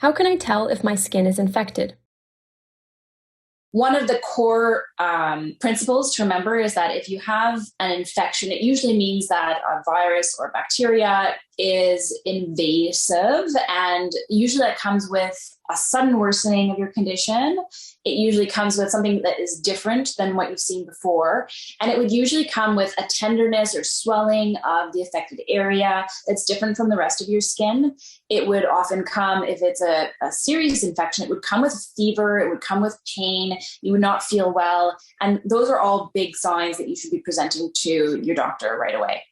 How can I tell if my skin is infected? One of the core principles to remember is that if you have an infection, it usually means that a virus or bacteria is invasive, and usually that comes with a sudden worsening of your condition. It usually comes with something that is different than what you've seen before, and it would usually come with a tenderness or swelling of the affected area that's different from the rest of your skin. It would often come, if it's a serious infection, it would come with fever, it would come with pain, you would not feel well, and those are all big signs that you should be presenting to your doctor right away.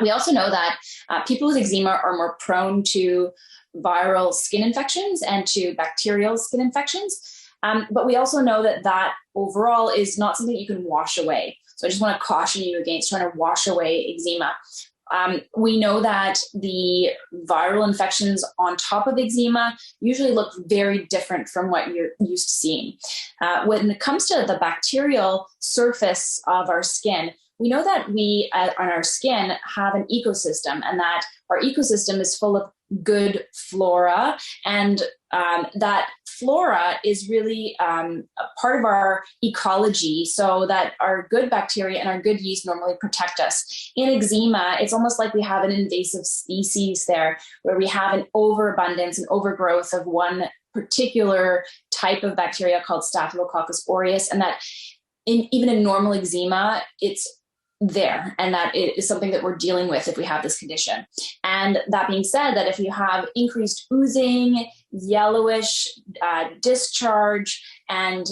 We also know that people with eczema are more prone to viral skin infections and to bacterial skin infections. But we also know that that overall is not something you can wash away. So I just want to caution you against trying to wash away eczema. We know that the viral infections on top of eczema usually look very different from what you're used to seeing. When it comes to the bacterial surface of our skin, we know that we on our skin have an ecosystem, and that our ecosystem is full of good flora, and that flora is really a part of our ecology, so that our good bacteria and our good yeast normally protect us. In eczema, it's almost like we have an invasive species there, where we have an overabundance and overgrowth of one particular type of bacteria called Staphylococcus aureus, and that even in normal eczema, it's there, and that it is something that we're dealing with if we have this condition. And that being said, that if you have increased oozing, yellowish discharge, and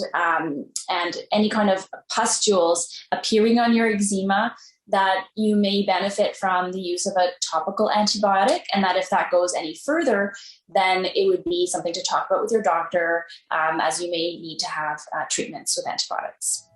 any kind of pustules appearing on your eczema, that you may benefit from the use of a topical antibiotic, and that if that goes any further, then it would be something to talk about with your doctor, as you may need to have treatments with antibiotics.